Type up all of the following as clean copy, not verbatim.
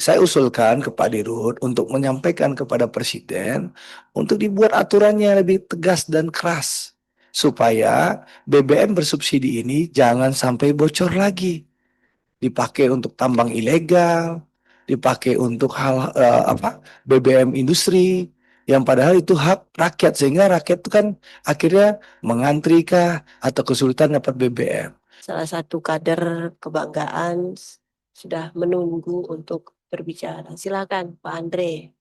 saya usulkan ke Pak Dirut untuk menyampaikan kepada Presiden untuk dibuat aturannya lebih tegas dan keras supaya BBM bersubsidi ini jangan sampai bocor lagi, dipakai untuk tambang ilegal, dipakai untuk hal BBM industri yang padahal itu hak rakyat sehingga rakyat itu kan akhirnya mengantri kah atau kesulitan dapat BBM. Salah satu kader kebanggaan sudah menunggu untuk berbicara. Silakan Pak Andre.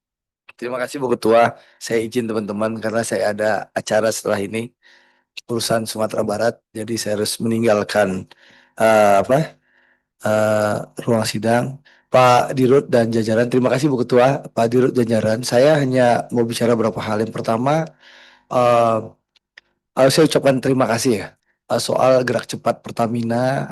Terima kasih Bu Ketua. Saya izin teman-teman karena saya ada acara setelah ini urusan Sumatera Barat, jadi saya harus meninggalkan eh, apa ruang sidang. Pak Dirut dan jajaran, terima kasih Bu Ketua. Pak Dirut jajaran, saya hanya mau bicara beberapa hal. Yang pertama, eh, saya ucapkan terima kasih ya soal gerak cepat Pertamina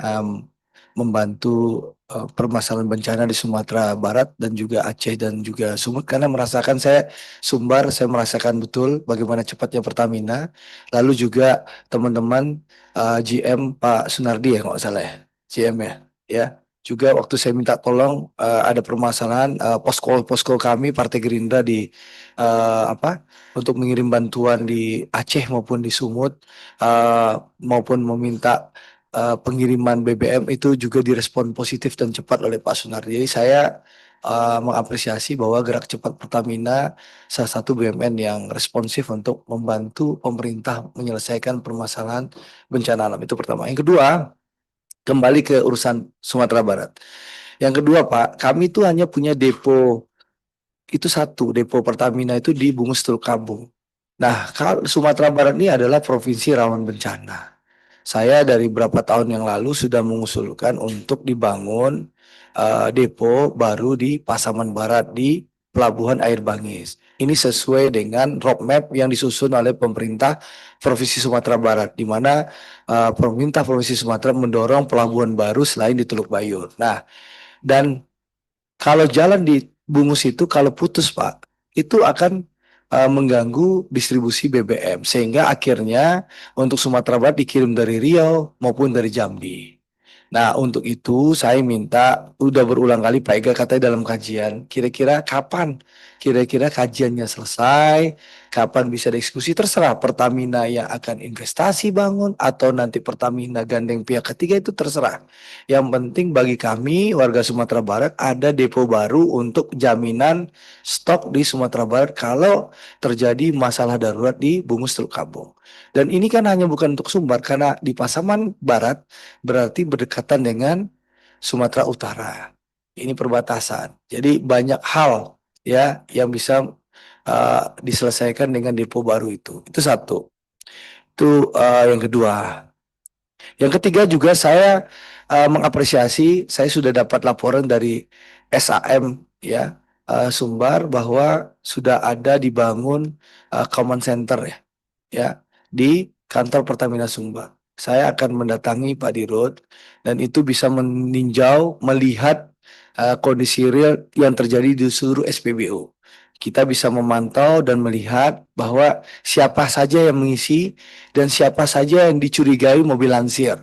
membantu permasalahan bencana di Sumatera Barat dan juga Aceh dan juga Sumut karena merasakan saya Sumbar, saya merasakan betul bagaimana cepatnya Pertamina. Lalu juga teman-teman GM Pak Sunardi ya nggak salah ya, GM ya. Juga waktu saya minta tolong ada permasalahan posko kami Partai Gerindra di untuk mengirim bantuan di Aceh maupun di Sumut maupun meminta pengiriman BBM itu juga direspon positif dan cepat oleh Pak Sunardi. Jadi saya mengapresiasi bahwa gerak cepat Pertamina salah satu BUMN yang responsif untuk membantu pemerintah menyelesaikan permasalahan bencana alam. Itu pertama. Yang kedua, kembali ke urusan Sumatera Barat. Yang kedua, Pak, kami itu hanya punya depo itu satu, depo Pertamina itu di Bungus Teluk Kabung. Nah, kalau Sumatera Barat ini adalah provinsi rawan bencana. Saya dari beberapa tahun yang lalu sudah mengusulkan untuk dibangun depo baru di Pasaman Barat di Pelabuhan Air Bangis. Ini sesuai dengan roadmap yang disusun oleh pemerintah Provinsi Sumatera Barat, di mana pemerintah Provinsi Sumatera mendorong pelabuhan baru selain di Teluk Bayur. Nah, dan kalau jalan di Bungus itu kalau putus Pak, itu akan mengganggu distribusi BBM sehingga akhirnya untuk Sumatera Barat dikirim dari Riau maupun dari Jambi. Nah, untuk itu saya minta udah berulang kali Pak Ega katanya dalam kajian, kira-kira kapan kira-kira kajiannya selesai, kapan bisa dieksekusi terserah Pertamina yang akan investasi bangun atau nanti Pertamina gandeng pihak ketiga itu terserah. Yang penting bagi kami warga Sumatera Barat ada depo baru untuk jaminan stok di Sumatera Barat kalau terjadi masalah darurat di Bungus Teluk Kabung. Dan ini kan hanya bukan untuk Sumbar karena di Pasaman Barat berarti berdekatan dengan Sumatera Utara. Ini perbatasan. Jadi banyak hal ya yang bisa diselesaikan dengan depo baru itu. Itu satu. Itu yang kedua. Yang ketiga juga saya mengapresiasi, saya sudah dapat laporan dari SAM ya Sumbar bahwa sudah ada dibangun command center ya di kantor Pertamina Sumbar. Saya akan mendatangi Pak Dirut dan itu bisa meninjau melihat kondisi real yang terjadi di seluruh SPBU. Kita bisa memantau dan melihat bahwa siapa saja yang mengisi dan siapa saja yang dicurigai mobil lansir.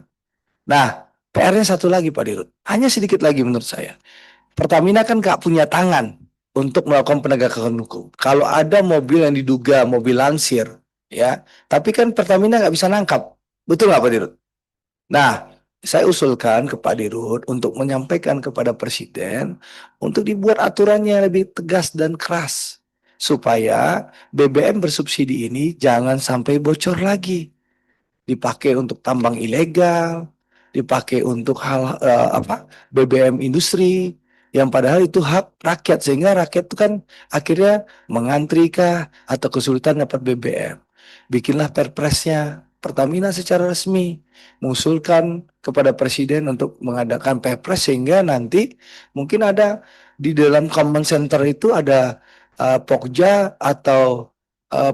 Nah, PR-nya satu lagi Pak Dirut, hanya sedikit lagi menurut saya. Pertamina kan nggak punya tangan untuk melakukan penegakan hukum. Kalau ada mobil yang diduga mobil lansir, ya, tapi kan Pertamina nggak bisa nangkap, betul nggak Pak Dirut? Nah, saya usulkan ke Pak Dirut untuk menyampaikan kepada Presiden untuk dibuat aturannya lebih tegas dan keras supaya BBM bersubsidi ini jangan sampai bocor lagi, dipakai untuk tambang ilegal, dipakai untuk hal BBM industri yang padahal itu hak rakyat sehingga rakyat itu kan akhirnya mengantri kah atau kesulitan dapat BBM. Bikinlah perpresnya Pertamina secara resmi mengusulkan kepada presiden untuk mengadakan perpres sehingga nanti mungkin ada di dalam command center itu ada Pokja atau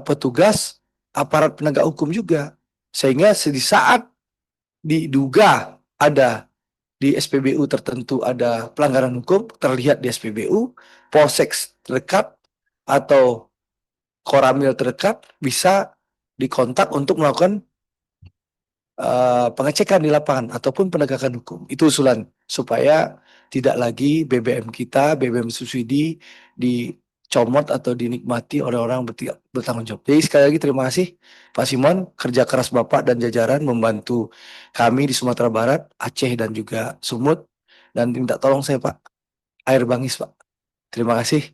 petugas aparat penegak hukum juga sehingga di saat diduga ada di SPBU tertentu ada pelanggaran hukum terlihat di SPBU, Polsek terdekat atau Koramil terdekat bisa dikontak untuk melakukan pengecekan di lapangan ataupun penegakan hukum. Itu usulan supaya tidak lagi BBM kita, BBM subsidi dicomot atau dinikmati oleh orang bertanggung jawab. Jadi sekali lagi terima kasih Pak Simon, kerja keras Bapak dan jajaran membantu kami di Sumatera Barat, Aceh dan juga Sumut, dan minta tolong saya Pak, air bangis Pak. Terima kasih.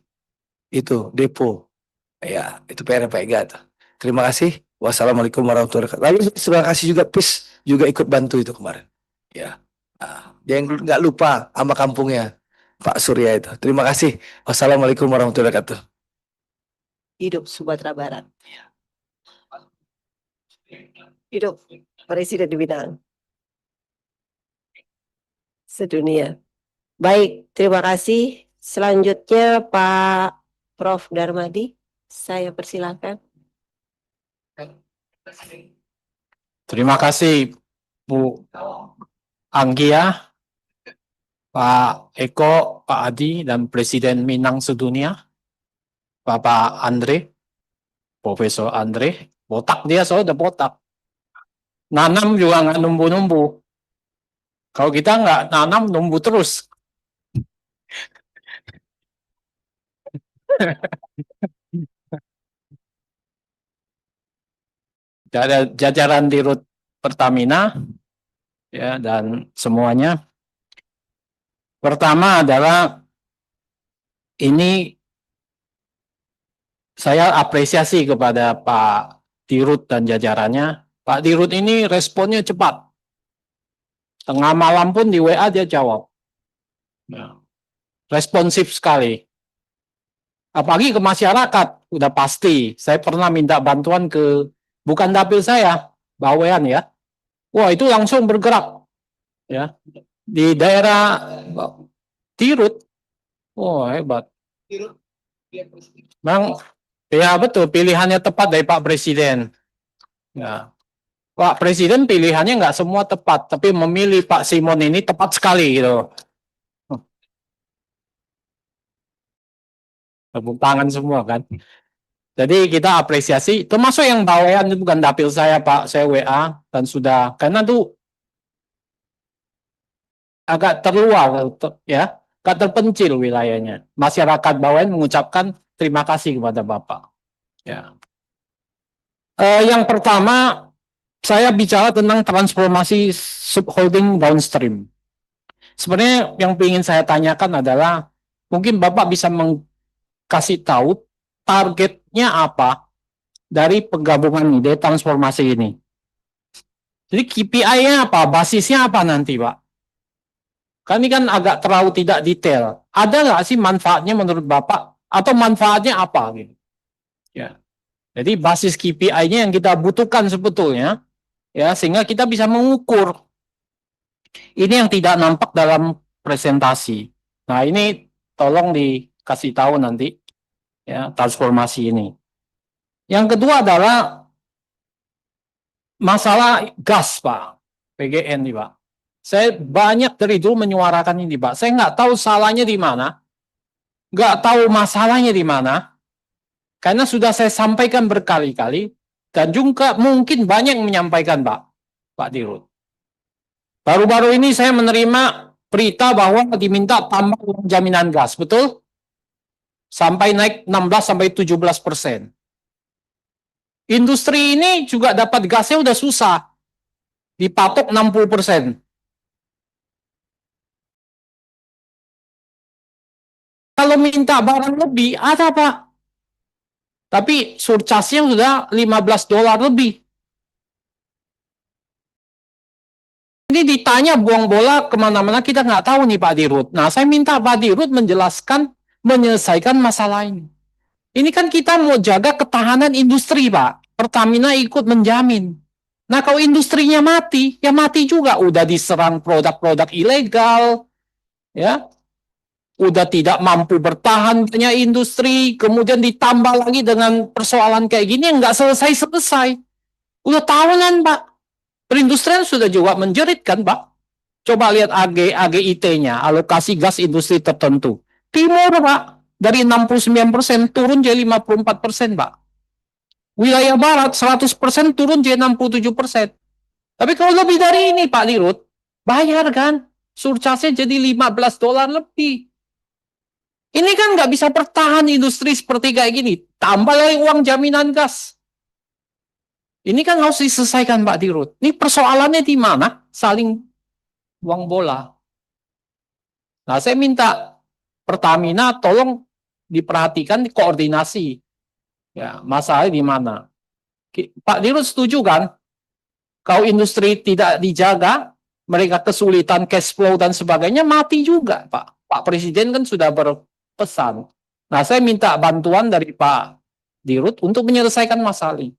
Itu depo. Ya, itu PR Pak Ega tuh. Terima kasih. Wassalamualaikum warahmatullahi wabarakatuh. Lalu terima kasih juga PIS juga ikut bantu itu kemarin. Ya. Nah, dia yang nggak lupa sama kampungnya Pak Surya itu. Terima kasih. Wassalamualaikum warahmatullahi wabarakatuh. Hidup Sumatera Barat. Hidup Presiden Bintang sedunia. Baik, terima kasih. Selanjutnya Pak Prof. Darmadi, saya persilakan. Terima kasih Bu Anggia, Pak Eko, Pak Adi, dan Presiden Minang Sedunia, Bapak Andre, Profesor Andre. Botak dia, soalnya udah botak. Nanam juga nggak numbu-numbu. Kalau kita nggak nanam, numbu terus. Jajaran Dirut Pertamina, ya, dan semuanya. Pertama adalah ini saya apresiasi kepada Pak Dirut dan jajarannya. Pak Dirut ini responnya cepat. Tengah malam pun di WA dia jawab. Ya. Responsif sekali. Apalagi ke masyarakat, udah pasti. Saya pernah minta bantuan ke, bukan dapil saya, bawean ya. Wah, itu langsung bergerak. Ya. Di daerah Dirut. Oh, hebat. Memang, ya betul, pilihannya tepat dari Pak Presiden. Ya. Pak Presiden pilihannya nggak semua tepat, tapi memilih Pak Simon ini tepat sekali gitu. Tepuk tangan semua kan. Jadi kita apresiasi, termasuk yang bawean itu bukan dapil saya Pak, saya WA dan sudah, karena tuh agak terluar ya, agak terpencil wilayahnya. Masyarakat bawean mengucapkan terima kasih kepada Bapak. Ya. Yang pertama saya bicara tentang transformasi subholding downstream. Sebenarnya yang ingin saya tanyakan adalah mungkin Bapak bisa kasih tahu targetnya apa dari penggabungan ide transformasi ini. Jadi KPI-nya apa, basisnya apa nanti Pak? Kan ini kan agak terlalu tidak detail. Ada nggak sih manfaatnya menurut Bapak? Atau manfaatnya apa? Gitu. Ya. Jadi basis KPI-nya yang kita butuhkan sebetulnya, ya sehingga kita bisa mengukur. Ini yang tidak nampak dalam presentasi. Nah ini tolong dikasih tahu nanti. Ya, transformasi ini. Yang kedua adalah masalah gas, Pak. PGN nih, Pak. Saya banyak dari dulu menyuarakan ini, Pak. Saya nggak tahu salahnya di mana, nggak tahu masalahnya di mana, karena sudah saya sampaikan berkali-kali, dan juga mungkin banyak yang menyampaikan, Pak Dirut. Baru-baru ini saya menerima berita bahwa diminta tambah jaminan gas, betul? Sampai naik 16-17%. Industri ini juga dapat gasnya udah susah. Dipatok 60%. Kalau minta barang lebih, ada Pak. Tapi surcharge-nya sudah $15 lebih. Ini ditanya buang bola kemana-mana, kita nggak tahu nih Pak Dirut. Nah, saya minta Pak Dirut menjelaskan, menyelesaikan masalah ini. Ini kan kita mau jaga ketahanan industri, Pak. Pertamina ikut menjamin. Nah, kalau industrinya mati, ya mati juga. Udah diserang produk-produk ilegal, ya. Udah tidak mampu bertahan punya industri, kemudian ditambah lagi dengan persoalan kayak gini yang nggak selesai-selesai. Udah tahunan, Pak. Perindustrian sudah juga menjerit kan, Pak. Coba lihat AGIT-nya, alokasi gas industri tertentu. Timur, Pak. Dari 69% turun jadi 54%, Pak. Wilayah Barat 100% turun jadi 67%. Tapi kalau lebih dari ini, Pak Dirut, bayar kan? surcharge-nya jadi $15 lebih. Ini kan nggak bisa bertahan industri seperti kayak gini. Tambah lagi uang jaminan gas. Ini kan harus diselesaikan Pak Dirut. Ini persoalannya di mana? Saling buang bola. Nah, saya minta Pertamina tolong diperhatikan koordinasi. Ya, masalahnya di mana? Pak Dirut setuju kan? Kalau industri tidak dijaga, mereka kesulitan cash flow dan sebagainya, mati juga, Pak. Pak Presiden kan sudah berpesan. Nah, saya minta bantuan dari Pak Dirut untuk menyelesaikan masalah ini.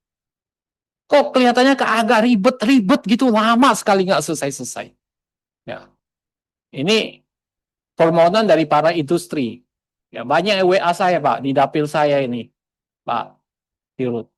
Kok kelihatannya agak ribet-ribet gitu, lama sekali nggak selesai-selesai. Ya. Ini permohonan dari para industri. Ya, banyak WA saya, Pak, di dapil saya ini, Pak Dirut.